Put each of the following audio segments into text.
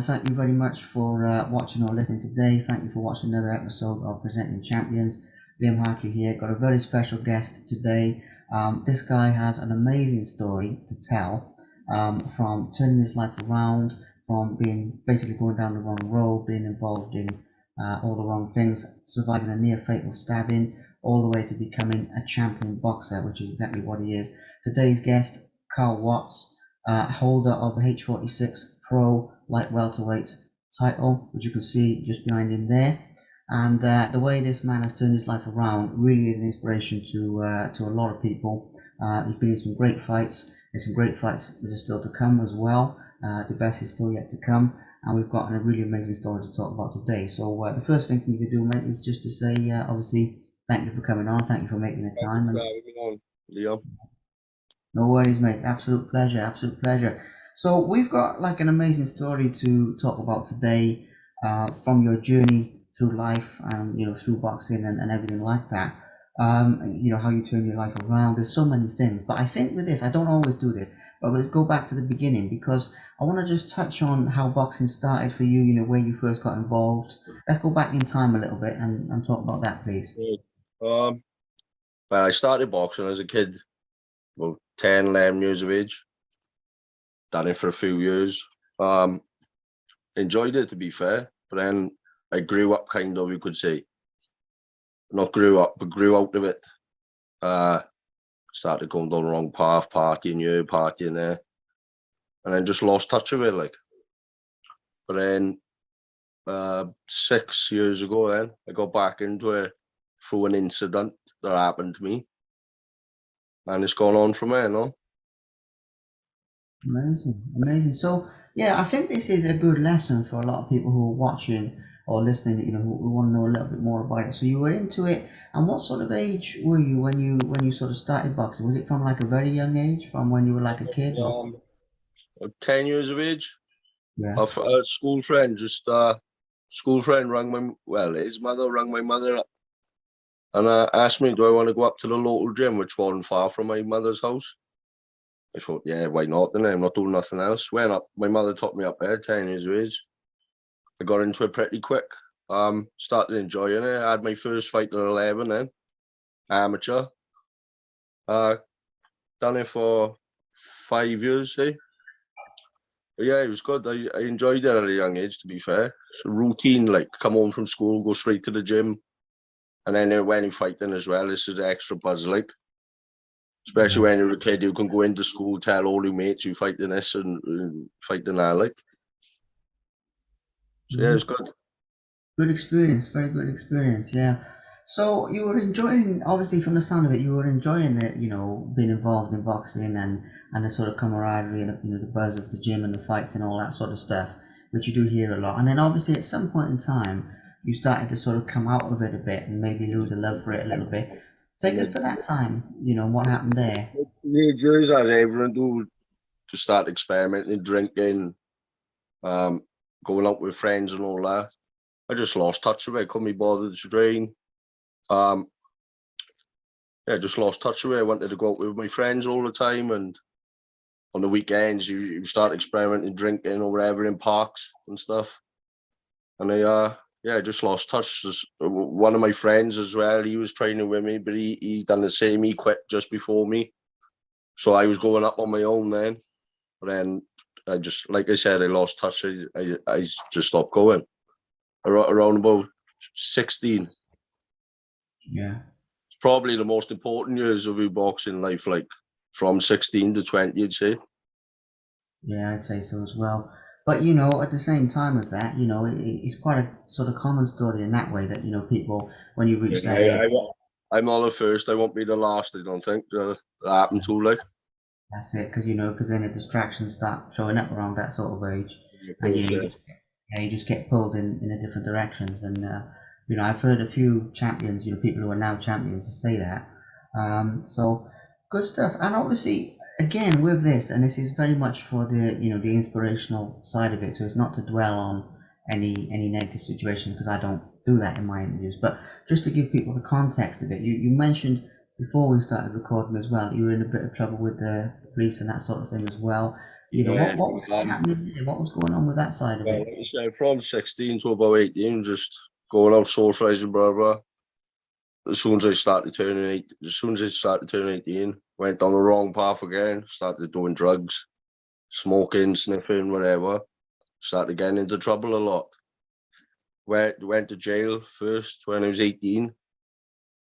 thank you very much for watching or listening today. Thank you for watching another episode of Presenting Champions. Liam Hartery here. Got a very special guest today. This guy has an amazing story to tell, from turning his life around, from being basically going down the wrong road, being involved in all the wrong things, surviving a near fatal stabbing, all the way to becoming a champion boxer, which is exactly what he is. Today's guest, Carl Watts, holder of the H46 Pro Light Welterweight title, which you can see just behind him there. And the way this man has turned his life around really is an inspiration to a lot of people. He's been in some great fights. There's some great fights that are still to come as well. The best is still yet to come, and we've got a really amazing story to talk about today. So the first thing for me to do, mate, is just to say, obviously, thank you for coming on. Thank you for making the time. And Liam. no worries, mate. Absolute pleasure. Absolute pleasure. So we've got like an amazing story to talk about today, from your journey through life and through boxing and everything like that. How you turn your life around. There's so many things, but I think with this, I don't always do this, but we'll go back to the beginning because I want to just touch on how boxing started for you. Where you first got involved. Let's go back in time a little bit and talk about that, please. Well, I started boxing as a kid, about 10, 11 years of age. Done it for a few years. Enjoyed it, to be fair, but then I grew up, kind of, you could say. Not grew up, but grew out of it. Started going down the wrong path, partying here, partying there, and then just lost touch of it, like. But then 6 years ago, then I got back into it through an incident that happened to me, and it's gone on from there, Amazing. So yeah, I think this is a good lesson for a lot of people who are watching or listening. Who want to know a little bit more about it. So you were into it, and what sort of age were you when you sort of started boxing? Was it from like a very young age, from when you were like a kid? Or? 10 years of age. Yeah. A school friend, school friend his mother rang my mother up and asked me, do I want to go up to the local gym, which wasn't far from my mother's house. I thought, yeah, why not? Then I'm not doing nothing else. Went up. My mother took me up there, 10 years of age. I got into it pretty quick. Started enjoying it. I had my first fight at 11 then, amateur. Done it for 5 years, eh? But yeah, it was good. I enjoyed it at a young age, to be fair. It's a routine, like come home from school, go straight to the gym. And then when you're fighting as well, this is the extra buzz, like. Especially when you're a kid, you can go into school, tell all your mates you fighting this and fighting that, like. So yeah, it's good. Good experience, very good experience, yeah. So you were enjoying, obviously from the sound of it, you were enjoying it, being involved in boxing and the sort of camaraderie and the buzz of the gym and the fights and all that sort of stuff, which you do hear a lot. And then obviously at some point in time, you started to sort of come out of it a bit and maybe lose a love for it a little bit. Take us to that time, what happened there? The years as everyone do, to start experimenting, drinking, going out with friends and all that. I just lost touch of it. Couldn't be bothered to train. Just lost touch of it. I wanted to go out with my friends all the time, and on the weekends you start experimenting, drinking or whatever in parks and stuff. And I just lost touch. One of my friends as well, he was training with me, but he done the same. He quit just before me, so I was going up on my own then. But then I just, like I said, I lost touch. I just stopped going. Around about 16. Yeah. It's probably the most important years of your boxing life, like from 16 to 20, you'd say. Yeah, I'd say so as well. But at the same time as that, it's quite a sort of common story in that way that people, when you reach that age, I'm not the first. I won't be the last. I don't think that happened to, like. that's it. Because then the distractions start showing up around that sort of age, and you just get pulled in a different directions. And I've heard a few champions, people who are now champions, to say that. So good stuff. And obviously, again with this, and this is very much for the inspirational side of it. So it's not to dwell on any negative situation, because I don't do that in my interviews. But just to give people the context of it, you mentioned before we started recording as well, you were in a bit of trouble with the police and that sort of thing as well. Yeah, what was happening there? What was going on with that side of well, it? like I said, from 16 to about 18, just going out socialising, blah blah. As soon as I started turning 18, went down the wrong path again. Started doing drugs, smoking, sniffing, whatever. Started getting into trouble a lot. Went to jail first when I was 18.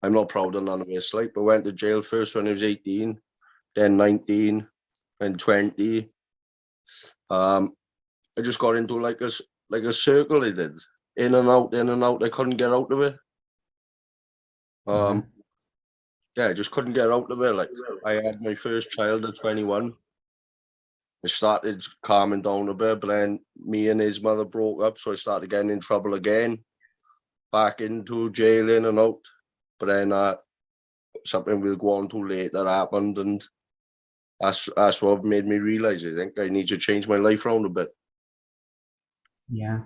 I'm not proud of none of this, like, but went to jail first when I was 18, then 19, and 20. Um, I just got into like a circle. I did in and out, in and out. I couldn't get out of it. Yeah, Um, yeah, I just couldn't get out of it. Like, I had my first child at 21. I started calming down a bit, but then me and his mother broke up, so I started getting in trouble again, back into jail, in and out. But then something we'll go on to later happened, and that's what made me realise I think I need to change my life around a bit. yeah.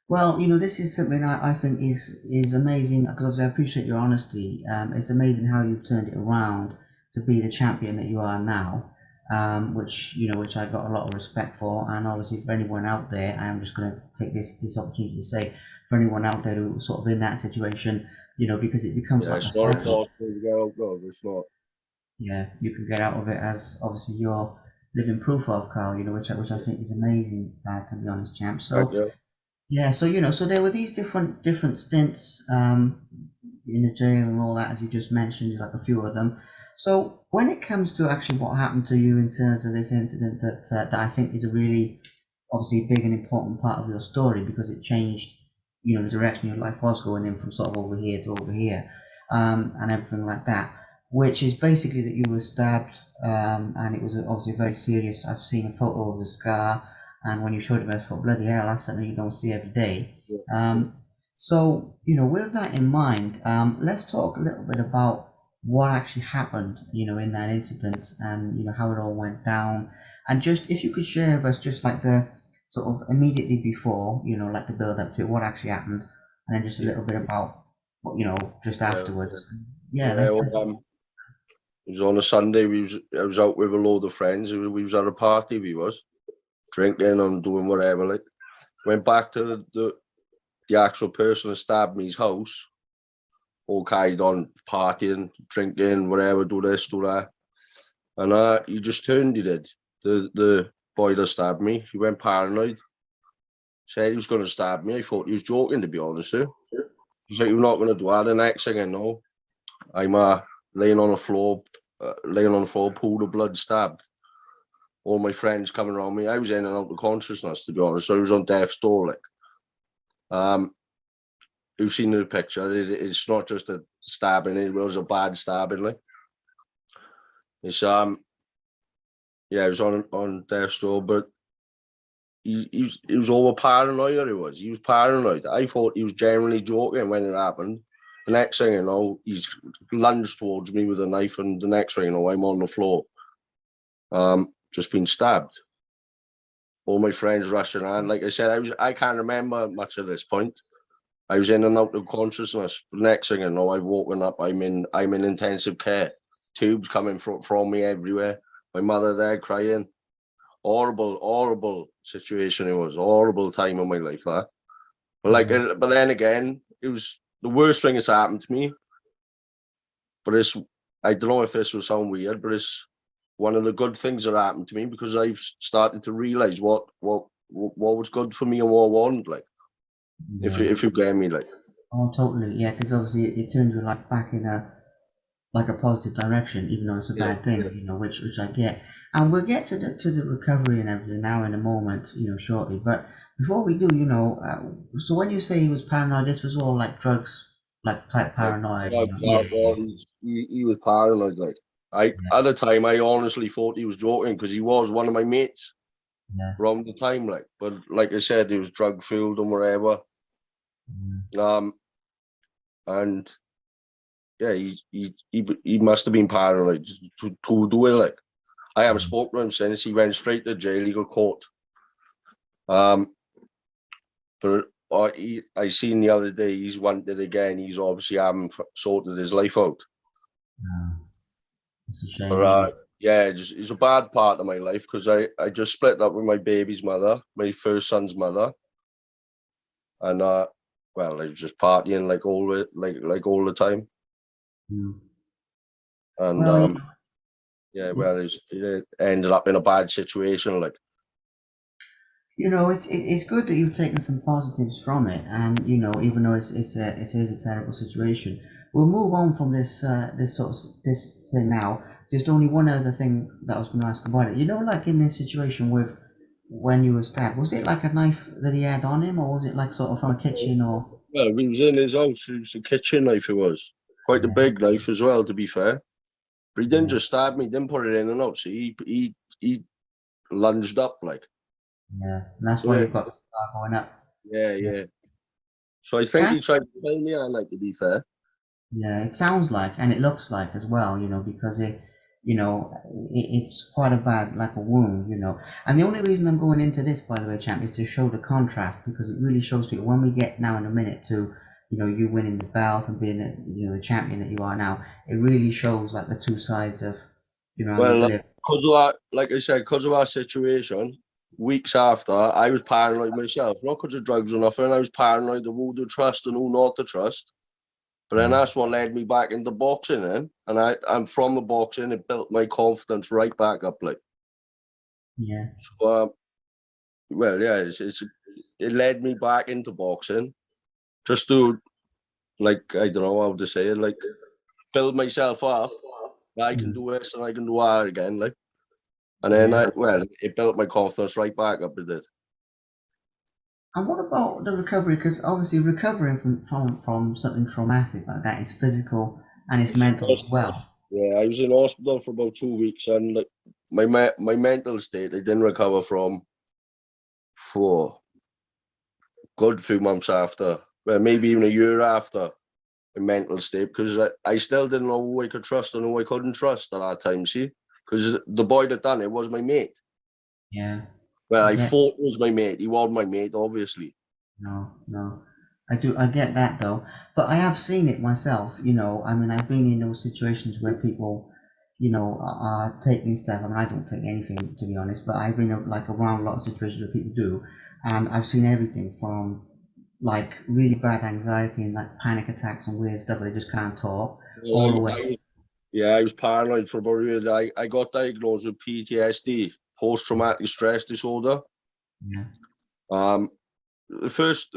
Well, this is something I think is amazing because I appreciate your honesty. It's amazing how you've turned it around to be the champion that you are now, which I got a lot of respect for. And obviously, for anyone out there, I am just going to take this opportunity to say, for anyone out there who's sort of in that situation, because it becomes Yeah, like a it's not cycle. impossible to get out of. It's not. Yeah, you can get out of it as obviously you're living proof of, Carl. Which I think is amazing, to be honest, champ. Thank So. you. Yeah, so so there were these different stints in the jail and all that, as you just mentioned, like a few of them. So when it comes to actually what happened to you in terms of this incident, that I think is a really obviously big and important part of your story because it changed, the direction your life was going in from sort of over here to over here, and everything like that. Which is basically that you were stabbed, and it was obviously very serious. I've seen a photo of the scar, and when you showed it, I thought, bloody hell, that's something you don't see every day. Yeah, So, with that in mind, let's talk a little bit about what actually happened, in that incident and, how it all went down. And just if you could share with us just like the sort of immediately before, like the build up to what actually happened, and then just a yeah, little bit about what, just yeah. afterwards. Yeah, Yeah, let's, well, let's it was on a Sunday. I was out with a load of friends. We was at a party. We was drinking and doing whatever. Like, went back to the actual person that stabbed me's house. All carried on partying, drinking, whatever. Do this, do that, and he just turned. He did. The boy that stabbed me. He went paranoid. Said he was going to stab me. I thought he was joking, to be honest. He's like, "You're not going to do that." The next thing I know, I'm laying on the floor, pool of blood, stabbed. All my friends coming around me. I was in and out of consciousness, to be honest. So I was on death's door. Like, um, you've seen the picture. It's not just a stabbing. It was a bad stabbing. Like, it's yeah, it was on death's door, but he was over paranoid. He was paranoid. I thought he was genuinely joking when it happened. The next thing you know, he's lunged towards me with a knife, and the next thing you know, I'm on the floor, just been stabbed. All my friends rushing on. Like I said, I can't remember much at this point. I was in and out of consciousness. The next thing I know, I've woken up. I'm in intensive care. Tubes coming from me everywhere. My mother there crying. Horrible, horrible situation. It was horrible time of my life. That. But yeah. but then again, it was the worst thing that's happened to me. But I don't know if this will sound weird, but it's one of the good things that happened to me because I've started to realize what was good for me and what wasn't. Like, Yeah. if you get me, like, Oh, totally. Yeah, because obviously it turns your life back in a like a positive direction, even though it's a yeah, bad thing, which I get. And we'll get to the recovery and everything now in a moment, shortly. But before we do, so when you say he was paranoid, this was all like drugs, like type yeah, paranoid, Yeah, well, he was paranoid. Like, yeah, at the time, I honestly thought he was joking because he was one of my mates yeah, around the time. Like, but like I said, he was drug fueled and whatever. yeah, Um, and yeah, he must have been paranoid to do it. Like, I haven't spoken to him since. He went straight to jail. He got caught. Um, but I seen the other day he's wanted again. He's obviously haven't sorted his life out. yeah. It's a But shame, really. yeah, it's a bad part of my life because I just split up with my baby's mother, my first son's mother, and well, I was just partying like all the time, Mm. and Well, yeah, well, it's it ended up in a bad situation. Like, it's good that you've taken some positives from it, and even though it is a terrible situation, we'll move on from this thing now. Just only one other thing that I was going to ask about it. Like in this situation with when you were stabbed, was it like a knife that he had on him, or was it like sort of from a kitchen or? well, we was in his house. It was a kitchen knife. It was quite a Yeah, big knife as well, to be fair. But he didn't yeah, just stab me. He didn't put it in and out. So he lunged up like. yeah. And that's So why you've got the scar going up. yeah, Yeah. yeah. So I think Kind he tried to kill me. I like, to be fair. Yeah, it sounds like, and it looks like as well, because it's quite a bad, like a wound, And the only reason I'm going into this, by the way, champ, is to show the contrast because it really shows people when we get now in a minute to, you winning the belt and being, the champion that you are now. It really shows like the two sides of, how you've Well, lived. because of that, like I said, because of our situation, weeks after, I was paranoid myself. Not because of drugs or nothing. I was paranoid of who to trust and who not to trust. But then Yeah, that's what led me back into boxing then. And from the boxing, it built my confidence right back up. Like, yeah, so, well, yeah, it led me back into boxing just to, like, I don't know how to say it, like, build myself up. I can mm. do this and I can do that again. Like, and then Yeah. well, it built my confidence right back up. It did. And what about the recovery? Because obviously recovering from something traumatic like that is physical and I it's was in mental as well. Yeah, I was in hospital for about 2 weeks, and like my mental state, I didn't recover from for good few months after, well, maybe even a year after my mental state, because I still didn't know who I could trust and who I couldn't trust at that time. See, because the boy that done it was my mate. Yeah, Well, I I get. thought it was my mate. He was my mate, obviously. No, no. I get that though. But I have seen it myself, I mean, I've been in those situations where people, are taking stuff. I mean, I don't take anything to be honest, but I've been like around a lot of situations where people do, and I've seen everything from like really bad anxiety and like panic attacks and weird stuff where they just can't talk, Well, all the way. yeah, I was paranoid for about a year. I got diagnosed with PTSD, post traumatic stress disorder. Yeah, Um, the first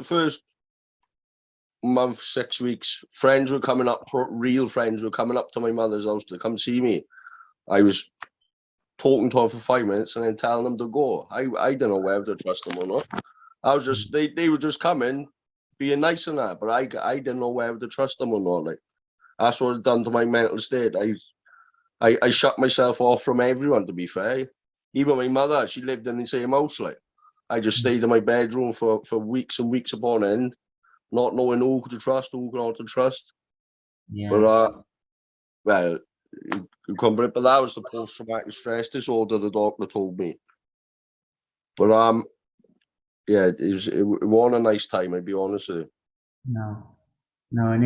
month, 6 weeks, friends were coming up, real friends were coming up to my mother's house to come see me. I was talking to them for 5 minutes and then telling them to go. I didn't know whether to trust them or not. I was just they were just coming, being nice and that, but I didn't know whether to trust them or not. Like, that's what it done to my mental state. I shut myself off from everyone. To be fair, even my mother, she lived in the same house. Like, I just stayed in my bedroom for weeks and weeks upon end, not knowing who to trust, who not to trust. But yeah. well, but that was the post-traumatic stress disorder the doctor told me. But yeah, it wasn't a nice time. I'd be honest with you. No. No, and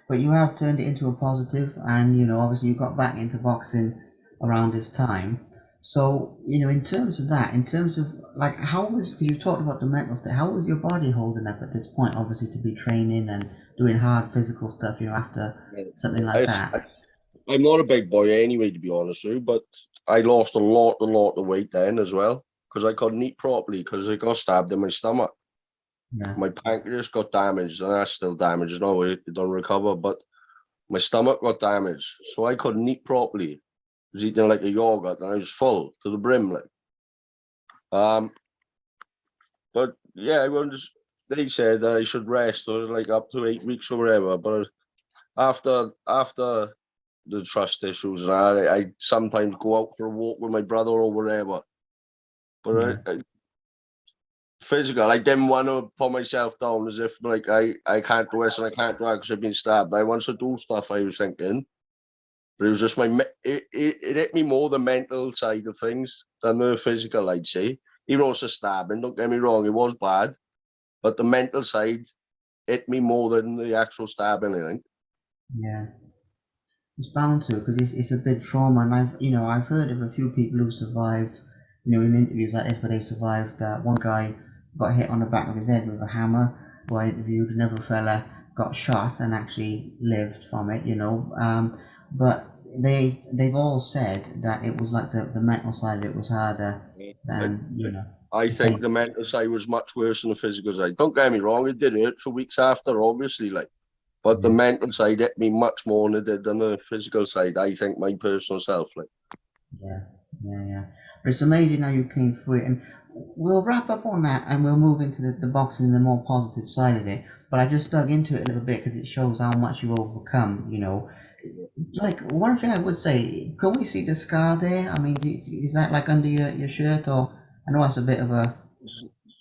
but you have turned it into a positive, and obviously you got back into boxing around this time. So, in terms of that, in terms of like, how was, because you talked about the mental state, how was your body holding up at this point, obviously, to be training and doing hard physical stuff, after something like I, that? I'm not a big boy anyway, to be honest with you, but I lost a lot of weight then as well because I couldn't eat properly because I got stabbed in my stomach. Yeah, My pancreas got damaged, and that's still damaged now. It don't recover, but my stomach got damaged, so I couldn't eat properly. I was eating like a yogurt, and I was full to the brim, like. Um, but yeah, they said that I should rest or like up to 8 weeks or whatever. But after the trust issues, and I sometimes go out for a walk with my brother or whatever. yeah, But physical, I didn't want to put myself down as if like I can't do this and I can't do that because I've been stabbed. I want to do stuff. I was thinking, but it was just it hit me more the mental side of things than the physical. I'd say, even though it's a stabbing. Don't get me wrong, it was bad, but the mental side hit me more than the actual stabbing. I think. yeah. It's bound to, because it's a big trauma, and I've heard of a few people who survived, in interviews like this where they've survived. One guy got hit on the back of his head with a hammer, who I interviewed. Another fella got shot and actually lived from it. But they've all said that it was like the mental side of it was harder I, than I the think same. the mental side was much worse than the physical side. Don't get me wrong, it did hurt for weeks after, obviously, like, but the Yeah. mental side hit me much more than it did than the physical side. I think my personal self, like. Yeah, yeah. But it's amazing how you came through it, and we'll wrap up on that, and we'll move into the boxing and the more positive side of it. But I just dug into it a little bit because it shows how much you've overcome. Like one thing I would say, can we see the scar there? I mean, is that like under your shirt, or I know that's a bit of a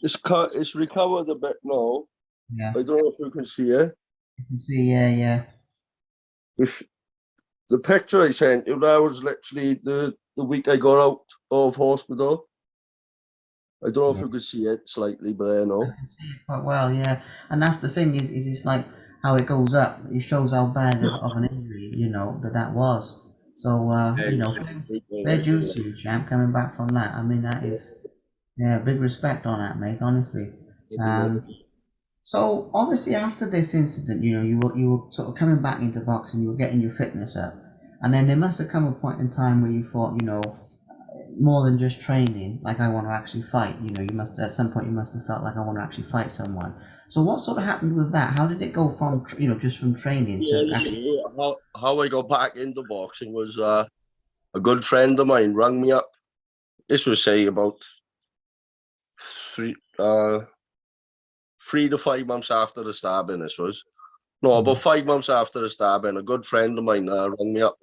It's recovered a bit now. yeah. I don't know if you can see it. You can see, yeah, yeah, If the picture I sent you, that was literally the week I got out of hospital. I don't know if yeah. you could see it slightly, but I I know. can see it quite well, yeah. And that's the thing is it's like how it goes up. It shows how bad of an injury, that was. So, Yeah, fair like, dues to you, champ, coming back from that. I mean, that is, yeah, big respect on that, mate, honestly. Um, so obviously after this incident, you were sort of coming back into boxing, you were getting your fitness up, and then there must have come a point in time where you thought, more than just training, like I want to actually fight. You must at some point you must have felt like I want to actually fight someone. So what sort of happened with that? How did it go from just from training to actually? how I got back into boxing was a good friend of mine rang me up. This was say about three uh 3 to 5 months after the stabbing. This was no about Mhm. 5 months after the stabbing. A good friend of mine rang me up.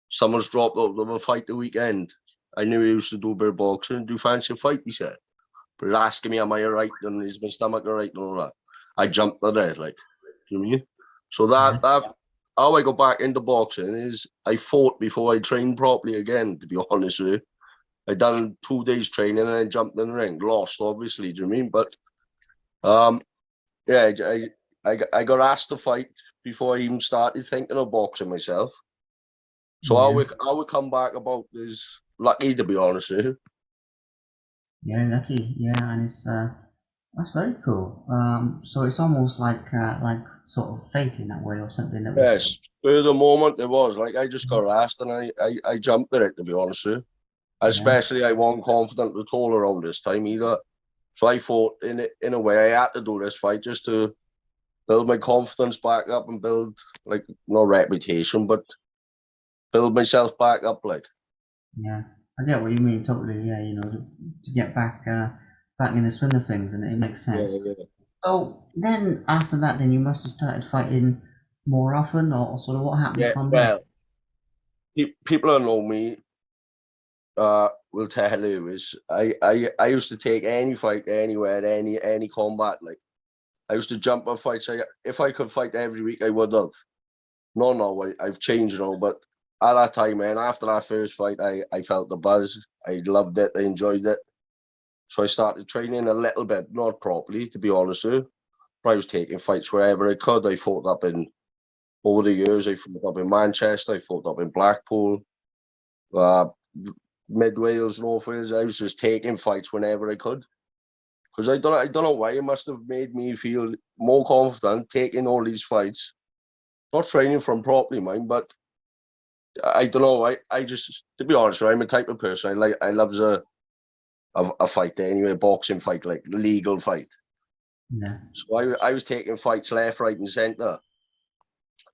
Someone's dropped out of a fight the weekend. I knew he used to do a bit of boxing. Do you fancy a fight? He said. But he's asking me, am I alright? And is my stomach alright? And all that. I jumped at it, like, do you know what I mean? So Yeah, that how I got back into boxing is I fought before I trained properly again, to be honest with you. I done 2 days training and then jumped in the ring. Lost, obviously, do you know what I mean? But yeah, I got asked to fight before I even started thinking of boxing myself. So yeah, I would come back about is lucky, to be honest with you. yeah. Lucky, yeah, and it's that's very cool. So it's almost like sort of fate in that way, or something that was. Yes, for the moment it was like I just got asked and I jumped at it, to be honest with you. Yeah, Especially I wasn't confident at all around this time either. So I thought in a way I had to do this fight just to build my confidence back up and build like no reputation, but build myself back up like. yeah. I get what you mean totally. Yeah, to get back in the swing of things, and it makes Yeah, sense. yeah. So then after that, then you must have started fighting more often, or sort of what happened Yeah, from there? well, people who know me will tell you is I used to take any fight anywhere, any combat. Like I used to jump on fights. If I could fight every week, I would have. No, I've changed now, but at that time, man, after that first fight, I felt the buzz. I loved it. I enjoyed it. So I started training a little bit, not properly, to be honest with you. But I was taking fights wherever I could. I fought up in, over the years, I fought up in Manchester, I fought up in Blackpool, uh, Mid Wales, North Wales. I was just taking fights whenever I could. Because I don't know why it must have made me feel more confident taking all these fights. Not training from properly, mind, but I don't know. I just, to be honest, I'm a type of person. I love a fight anyway, boxing fight, like legal fight. Yeah, So I was taking fights left, right, and centre,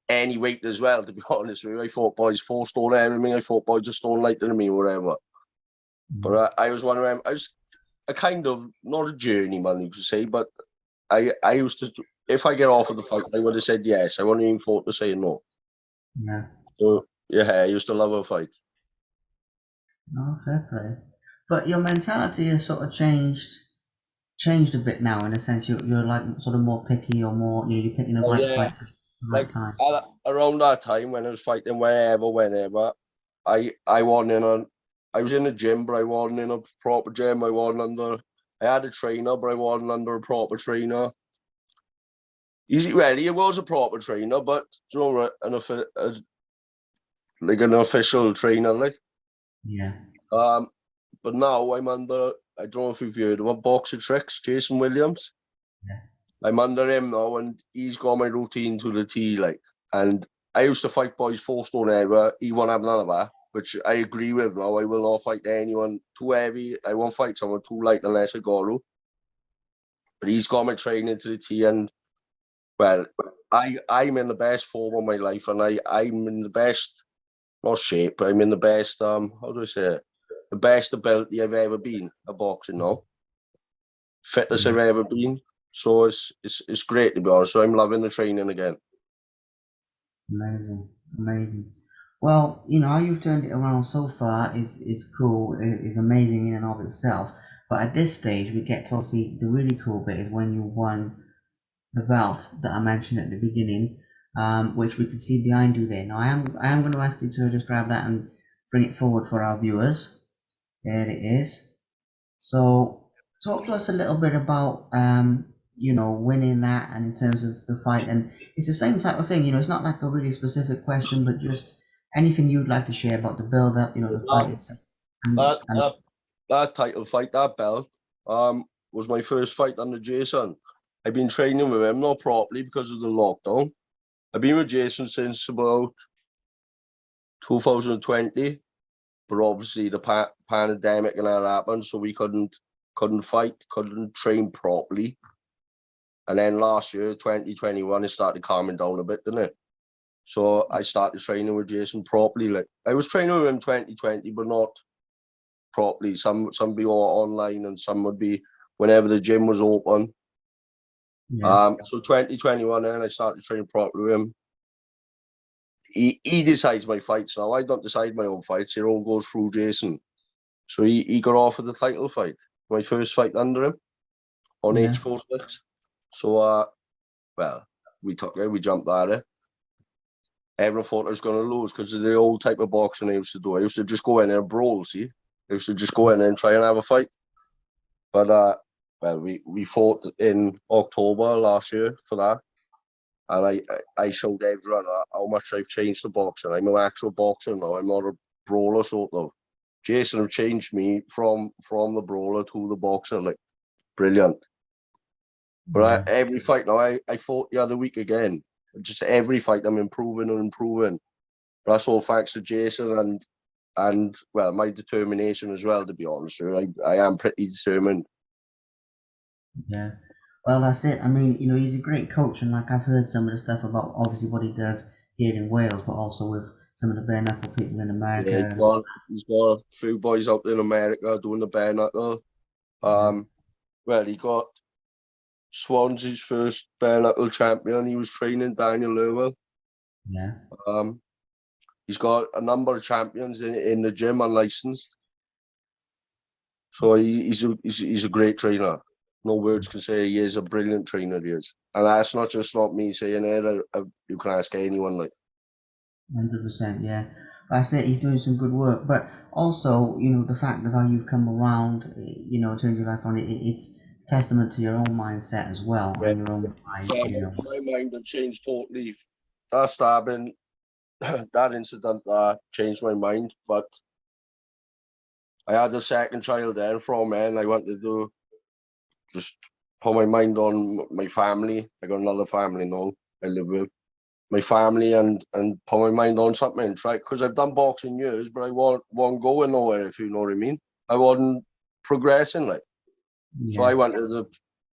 any weight as well. To be honest with you, I fought boys 4 stone everything. I fought boys a stone lighter than me, whatever. But mm, I was one of them. I was a kind of not a journeyman, you could say, but I used to. If I get offered the fight, I would have said yes. I wouldn't even thought to say no. yeah. So yeah, I used to love a fight. No, fair play. But your mentality has sort of changed a bit now in a sense. You're like sort of more picky or more you're picking the Oh right yeah, fights at the right like time. around that time when I was fighting whenever, I wasn't in a I was in a gym, but I wasn't in a proper gym. I wasn't under I had a trainer, but I wasn't under a proper trainer. Well, he was a proper trainer, but you know, like an official trainer, like. Yeah. Um, but now I'm under. I don't know if you've heard of a boxer tricks, Jason Williams. Yeah. I'm under him now, and he's got my routine to the T. Like, and I used to fight boys 4 stone ever. He won't have none of that, which I agree with. Now I will not fight anyone too heavy. I won't fight someone too light unless I got to. But he's got my training to the T, and well, I'm in the best form of my life, and I'm in the best, not shape, but I'm in the best how do I say it? The best ability I've ever been at boxing now. Fittest Yeah. I've ever been. So it's great to be honest. So I'm loving the training again. Amazing. Amazing. Well, how you've turned it around so far is cool. Is amazing in and of itself. But at this stage, we get to obviously the really cool bit is when you won the belt that I mentioned at the beginning, which we can see behind you there. Now, I am going to ask you to just grab that and bring it forward for our viewers. There it is. So, talk to us a little bit about winning that, and in terms of the fight. And it's the same type of thing. It's not like a really specific question, but just anything you'd like to share about the build up. The fight That itself. And, that that, that title fight, that belt, was my first fight under Jason. I've been training with him not properly because of the lockdown. I've been with Jason since about 2020, but obviously the pandemic and that happened, so we couldn't fight, couldn't train properly. And then last year, 2021, it started calming down a bit, didn't it? So I started training with Jason properly. Like I was training with him 2020, but not properly. Some be all online, and some would be whenever the gym was open. yeah, So 2021, then I started training properly with him. He decides my fights now. I don't decide my own fights. It all goes through Jason. So he got offered the title fight, my first fight under him on yeah, H46. So well, we took it. We jumped at it. Everyone thought I was going to lose because of the old type of boxing I used to do. I used to just go in there and brawl, see? I used to just go in there and try and have a fight. But, well, we fought in October last year for that. And I showed everyone how much I've changed the boxing. I'm an actual boxer now. I'm not a brawler sort of. Jason have changed me from the brawler to the boxer. Like, brilliant. But yeah. every fight now, I fought the other week again. Just every fight I'm improving and improving. But that's all thanks to Jason and well, my determination as well. To be honest, with you. I am pretty determined. Yeah. Well, that's it. I mean, he's a great coach, and like I've heard some of the stuff about obviously what he does here in Wales, but also with some of the bare knuckle people in America Yeah, and all he's got a few boys out in America doing the bare knuckle. that. Well, he got Swansea's first bare knuckle champion. He was training Daniel Lowell. Yeah. Um, he's got a number of champions in the gym unlicensed. So he's a great trainer. No words can say he is a brilliant trainer. He is, and that's not me saying it. You can ask anyone. Like 100%, yeah. That's it. He's doing some good work, but also, the fact of how you've come around, turned your life on it's testament to your own mindset as well yeah, and your own drive. yeah, my mind had changed totally. That stabbing, that incident, changed my mind. But I had a second child then from it, and I wanted to just put my mind on my family. I got another family now. I live with my family and put my mind on something. Try because I've done boxing years, but I wasn't going nowhere. If you know what I mean, I wasn't progressing. Like so, I Yeah, wanted to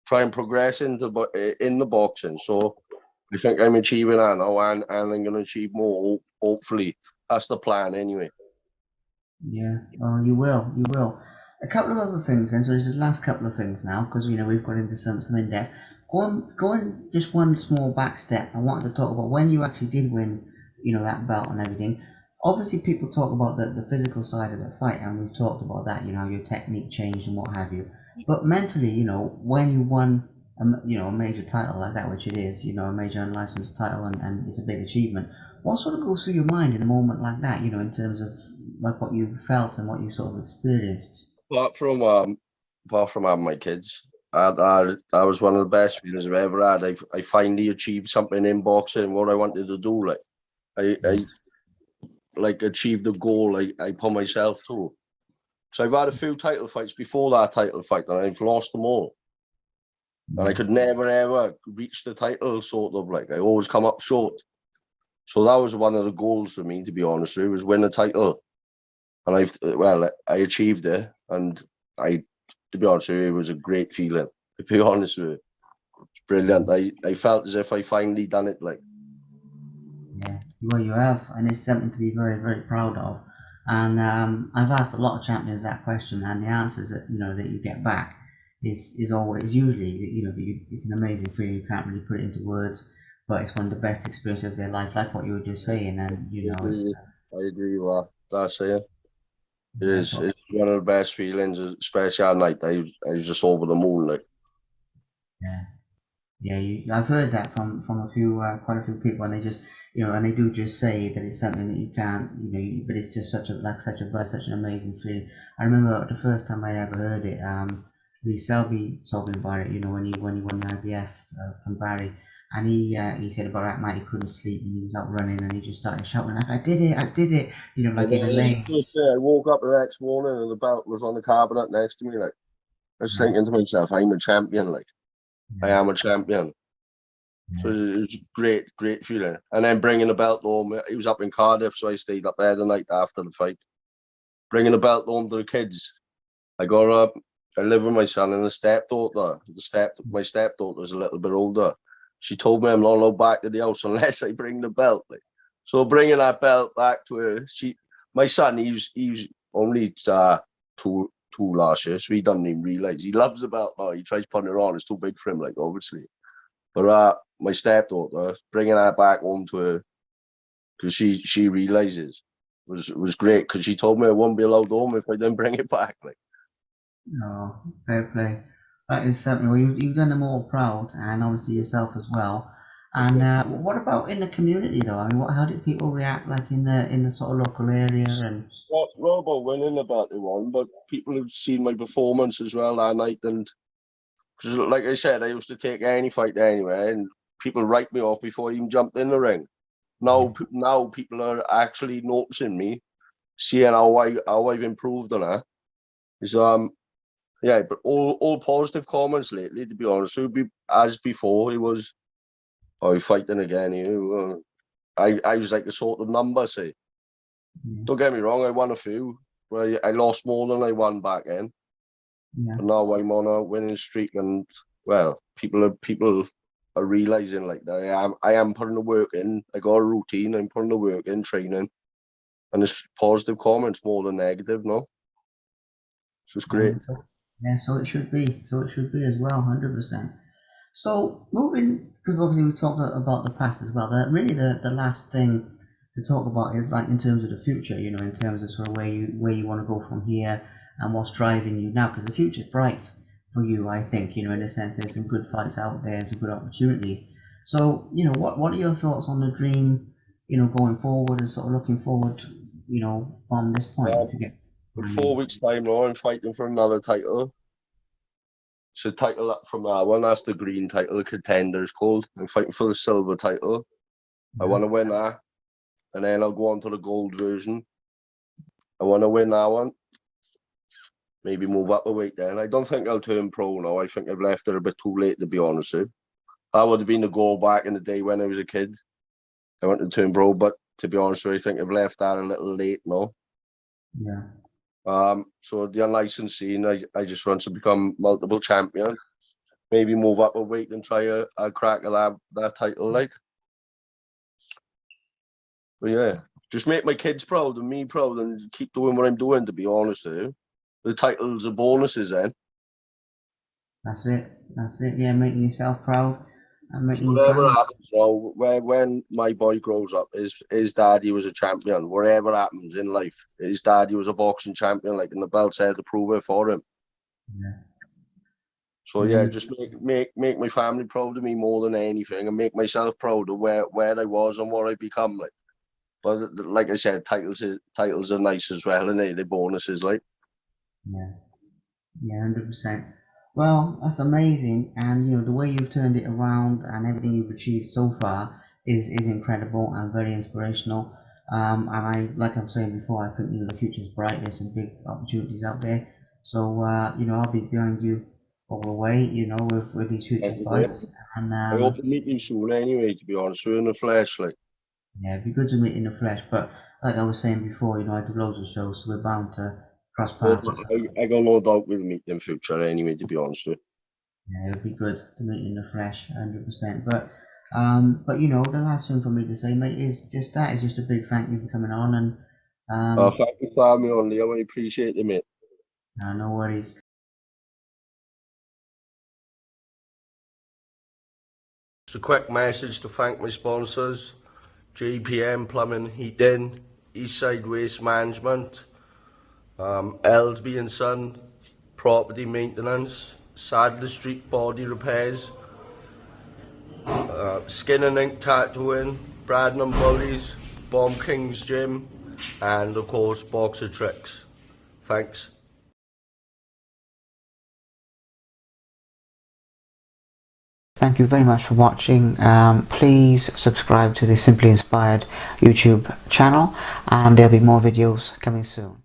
try and progress in the boxing. So I think I'm achieving that now, and I'm going to achieve more. Hopefully, that's the plan anyway. yeah. Oh, you will, you will. A couple of other things then. So there's the last couple of things now because we've got into some in depth. Going just one small back step. I wanted to talk about when you actually did win, that belt and everything. Obviously, people talk about the physical side of the fight, and we've talked about that. Your technique changed and what have you. But mentally, when you won, a major title like that, which it is, a major unlicensed title, and it's a big achievement. What sort of goes through your mind in a moment like that? In terms of like what you felt and what you sort of experienced. Apart from um, apart from having my kids, that was one of the best feelings I've ever had. I finally achieved something in boxing, what I wanted to do. Like I, Yeah, I like achieve the goal I put myself to. So I've had a few title fights before that title fight, and I've lost them all. And I Yeah. could never ever reach the title, sort of like I always come up short. So that was one of the goals for me, to be honest with you, was win a title. And I achieved it, and to be honest with you, it was a great feeling. To be honest with you, it's brilliant. I felt as if I finally done it. Like, Yeah, well, you have, and it's something to be very, very proud of. And I've asked a lot of champions that question, and the answers that that you get back is always usually that it's an amazing feeling. You can't really put it into words, but it's one of the best experiences of their life, like what you were just saying. And I agree. I agree with that. That's it. It yeah, is. It's one of the best feelings, especially at night. I was just over the moon. Like, yeah. Yeah, I've heard that from a few, quite a few people, and they just, and they do just say that it's something that you can't, but it's just such a buzz, such an amazing feeling. I remember the first time I ever heard it, Lee Selby talking about it, when he won the IBF from Barry, and he said about that night he couldn't sleep and he was out running and he just started shouting like, I did it, I like in know, a I was lane. just gonna say, I woke up the next morning and the belt was on the cabinet next to me. Like, I was Yeah, thinking to myself, I'm a champion. Like, I yeah, am a champion. So yeah, it was a great, great feeling. And then bringing the belt home, he was up in Cardiff, so I stayed up there the night after the fight. Bringing the belt home to the kids. I got up, I live with my son and a stepdaughter. My stepdaughter's a little bit older. She told me I'm not allowed back to the house unless I bring the belt. Like, so bringing that belt back to her, my son, he was only two last year, so he doesn't even realize. He loves the belt now. He tries putting it on. It's too big for him, like obviously. But my stepdaughter, bringing that back home to her because she realizes was great because she told me I wouldn't be allowed home if I didn't bring it back. Like, no, fair play. That is something. Well, you've done them all proud, and obviously yourself as well. And what about in the community, though? I mean, how did people react, like in the sort of local area? And not about winning the belt they won, but people have seen my performance as well that night. And because, like I said, I used to take any fight anyway, and people write me off before I even jumped in the ring. Now people are actually noticing me, seeing how I've improved on it. Is yeah, but all positive comments lately. To be honest, it would be as before. It was, oh, you're fighting again. I was like a sort of number. Say, yeah, don't get me wrong. I won a few, but I lost more than I won back then. yeah, But now I'm on a winning streak, and well, people are realizing like that I am putting the work in. I got a routine. I'm putting the work in training, and it's positive comments more than negative. No, so it's yeah. great. So it should be. So it should be as well, 100%. So moving, because obviously we talked about the past as well. Really, the last thing to talk about is like in terms of the future. In terms of sort of where you want to go from here and what's driving you now. Because the future's bright for you, I think. In a sense, there's some good fights out there, some good opportunities. So what are your thoughts on the dream? Going forward and sort of looking forward. From this point, Um, if you get in what I mean. 4 weeks' time now, I'm fighting for another title. It's a title up from that one. That's the green title, the contenders called. I'm fighting for the silver title. I Yeah, want to win that, and then I'll go on to the gold version. I want to win that one. Maybe move up a weight then. I don't think I'll turn pro now. I think I've left it a bit too late, to be honest with you. That would have been the goal back in the day when I was a kid. I wanted to turn pro, but to be honest with you, I think I've left that a little late now. yeah. So the unlicensed scene, I just want to become multiple champion. Maybe move up a weight and try a crack at that title, like. But yeah, just make my kids proud and me proud and keep doing what I'm doing, to be honest with you. The titles are bonuses then. That's it. That's it. Yeah, making yourself proud and So making your whatever family. happens now, when my boy grows up, his daddy was a champion. Whatever happens in life, his daddy was a boxing champion, like, and the belt said to prove it for him. Yeah. So Yeah, yeah, just make my family proud of me more than anything, and make myself proud of where I was and what I become like. But like I said, titles are nice as well, and they bonuses like. yeah, yeah, 100%. Well, that's amazing, and the way you've turned it around and everything you've achieved so far is incredible and very inspirational. and like I was saying before, I think the future's bright. There's some big opportunities out there. So I'll be behind you all the way. With these future Thank you, mate. fights, and I hope to meet you soon anyway, to be honest with you, in the flesh, like. yeah, it'd be good to meet in the flesh. But like I was saying before, I do loads of shows, so we're bound to cross Oh, paths at some point. I got no doubt we'll meet in future anyway, to be honest with Yeah, it would be good to meet in the flesh, 100%. But the last thing for me to say, mate, is just that. Is just a big thank you for coming on, and you. Thank you for having me on, Liam. I appreciate it, mate. no worries. Just a quick message to thank my sponsors: JPM Plumbing, Heating, Eastside Waste Management, Ellsby and Son, Property Maintenance, Sadler Street Body Repairs, Skin and Ink Tattooing, Bradnam Bullies, Bomb Kings Gym, and of course Boxer Tricks. Thanks. Thank you very much for watching. Please subscribe to the Simply Inspired YouTube channel, and there'll be more videos coming soon.